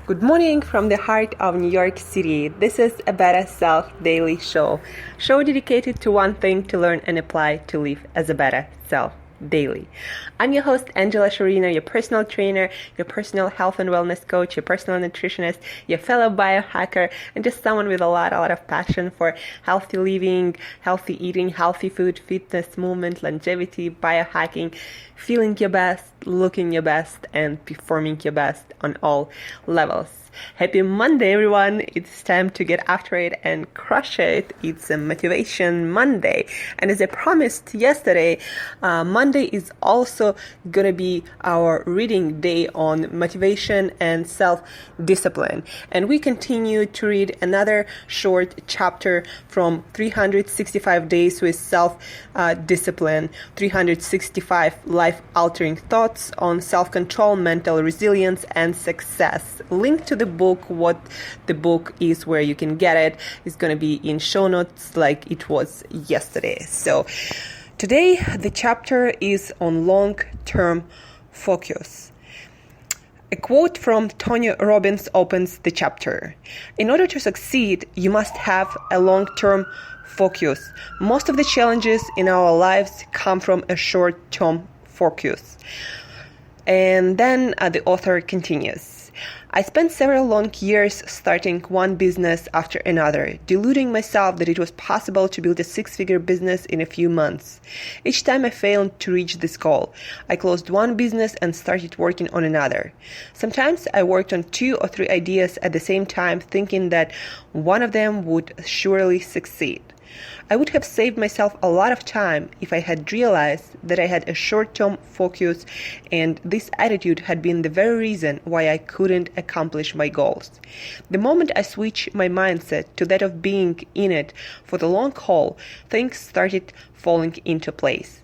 Good morning from the heart of New York City. This is a Better Self Daily Show dedicated to one thing: to learn and apply to live as a better self daily. I'm your host, Angela Sharina, your personal trainer, your personal health and wellness coach, your personal nutritionist, your fellow biohacker, and just someone with a lot of passion for healthy living, healthy eating, healthy food, fitness, movement, longevity, biohacking, feeling your best, looking your best, and performing your best on all levels. Happy Monday, everyone. It's time to get after it and crush it. It's a Motivation Monday. And as I promised yesterday, Monday is also going to be our reading day on motivation and self-discipline. And we continue to read another short chapter from 365 Days with Self-Discipline, 365 Life-Altering Thoughts on Self-Control, Mental Resilience, and Success. Link to the book, what the book is, where you can get it, is going to be in show notes like it was yesterday. So today the chapter is on long-term focus. A quote from Tony Robbins opens the chapter. In order to succeed, you must have a long-term focus. Most of the challenges in our lives come from a short-term focus. And then the author continues. I spent several long years starting one business after another, deluding myself that it was possible to build a six-figure business in a few months. Each time I failed to reach this goal, I closed one business and started working on another. Sometimes I worked on 2 or 3 ideas at the same time, thinking that one of them would surely succeed. I would have saved myself a lot of time if I had realized that I had a short-term focus, and this attitude had been the very reason why I couldn't accomplish my goals. The moment I switched my mindset to that of being in it for the long haul, things started falling into place.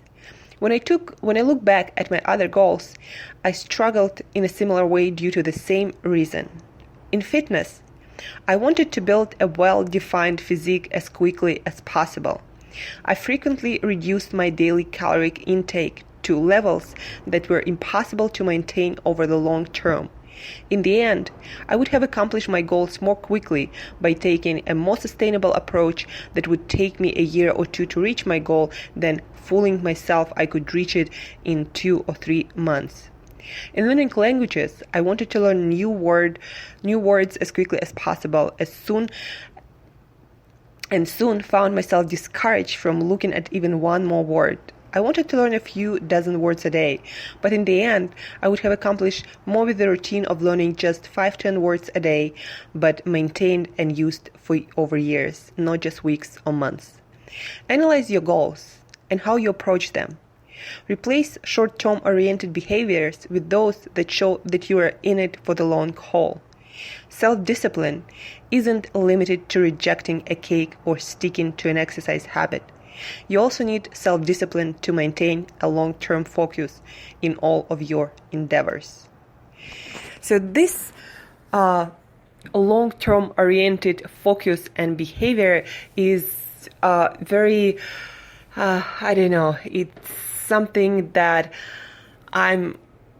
When I look back at my other goals, I struggled in a similar way due to the same reason. In fitness, I wanted to build a well-defined physique as quickly as possible. I frequently reduced my daily caloric intake to levels that were impossible to maintain over the long term. In the end, I would have accomplished my goals more quickly by taking a more sustainable approach that would take me a year or 2 to reach my goal than fooling myself I could reach it in 2 or 3 months. In learning languages, I wanted to learn new words as quickly as possible, soon found myself discouraged from looking at even one more word. I wanted to learn a few dozen words a day, but in the end, I would have accomplished more with the routine of learning just 5-10 words a day, but maintained and used for over years, not just weeks or months. Analyze your goals and how you approach them. Replace short-term oriented behaviors with those that show that you are in it for the long haul. Self-discipline isn't limited to rejecting a cake or sticking to an exercise habit. You also need self-discipline to maintain a long-term focus in all of your endeavors. So this long-term oriented focus and behavior is very, it's something that I'm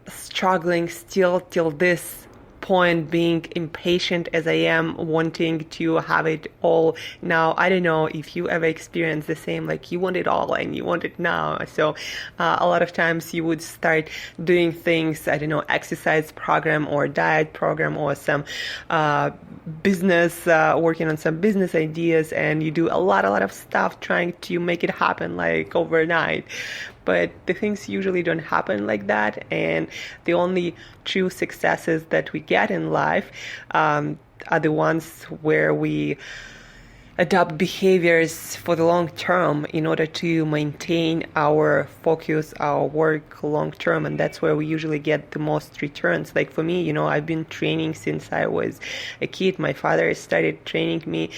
struggling still till this point, being impatient as I am, wanting to have it all now. I don't know if you ever experienced the same, like you want it all and you want it now. So a lot of times you would start doing things, exercise program or diet program or some business, working on some business ideas, and you do a lot of stuff trying to make it happen like overnight. But the things usually don't happen like that, and the only true successes that we get in life are the ones where we adopt behaviors for the long term in order to maintain our focus, our work long term, and that's where we usually get the most returns. Like for me, I've been training since I was a kid. My father started training me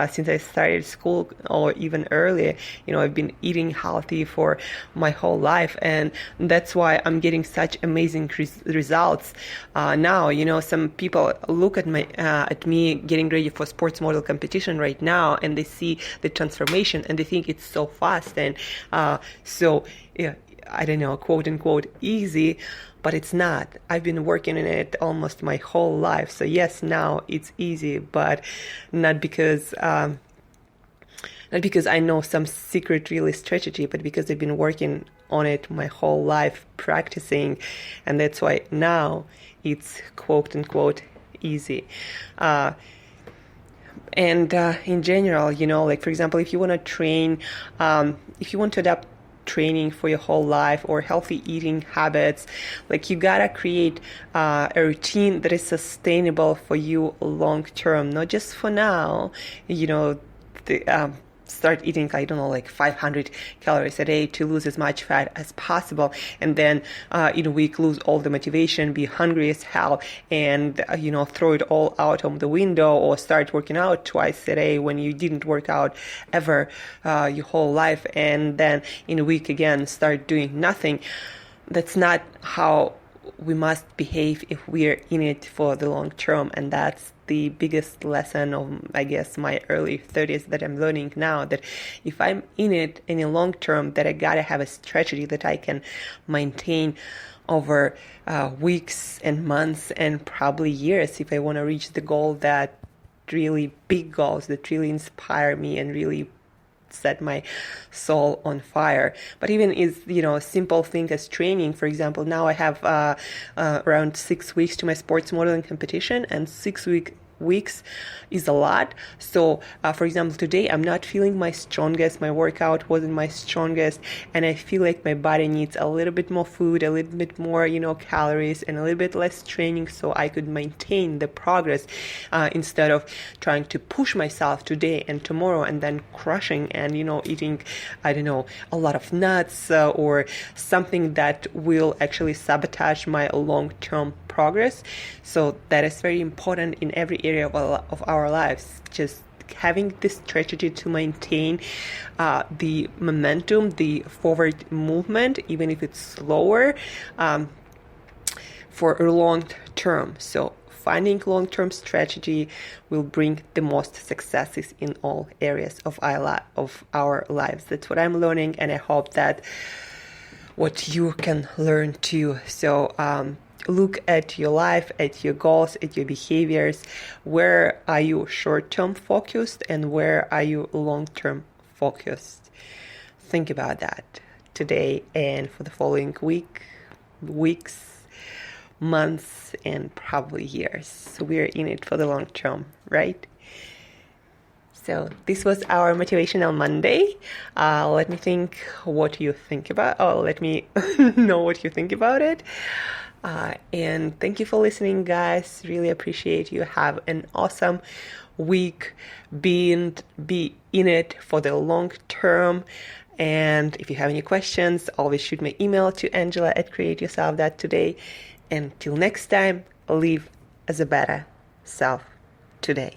since I started school or even earlier. I've been eating healthy for my whole life, and that's why I'm getting such amazing results now. Some people look at me getting ready for sports model competition right now, and they see the transformation and they think it's so fast and quote unquote easy. but it's not. I've been working in it almost my whole life. So yes, now it's easy, but not because I know some secret really strategy, but because I've been working on it my whole life, practicing, and that's why now it's quote unquote easy. And in general, like for example, if you want to train, if you want to adapt training for your whole life or healthy eating habits, like you gotta create a routine that is sustainable for you long term, not just for now. Start eating, I don't know, like 500 calories a day to lose as much fat as possible, and then in a week lose all the motivation, be hungry as hell, and throw it all out of the window, or start working out twice a day when you didn't work out ever your whole life, and then in a week again start doing nothing. That's not how we must behave if we're in it for the long term. And that's the biggest lesson of, I guess, my early 30s that I'm learning now, that if I'm in it in the long term, that I gotta have a strategy that I can maintain over weeks and months and probably years if I want to reach the goal, that really big goals that really inspire me and really set my soul on fire. But even is a simple thing as training. For example, now I have around 6 weeks to my sports modeling competition, and 6 weeks is a lot. So for example, today I'm not feeling my strongest, my workout wasn't my strongest, and I feel like my body needs a little bit more food, a little bit more calories, and a little bit less training, so I could maintain the progress instead of trying to push myself today and tomorrow and then crushing and eating, I don't know, a lot of nuts or something that will actually sabotage my long-term progress. So that is very important in every area of our lives, just having this strategy to maintain the momentum, the forward movement, even if it's slower, for a long term. So finding long-term strategy will bring the most successes in all areas of our lives. That's what I'm learning, and I hope that what you can learn too. So look at your life, at your goals, at your behaviors. Where are you short-term focused and where are you long-term focused? Think about that today and for the following weeks, months, and probably years. So we're in it for the long term, right? So this was our Motivational Monday. Let me think what you think about. Let me know what you think about it. And thank you for listening, guys. Really appreciate you. Have an awesome week. Be in it for the long term. And if you have any questions, always shoot my email to angela@createyourself.today. Until next time, live as a better self today.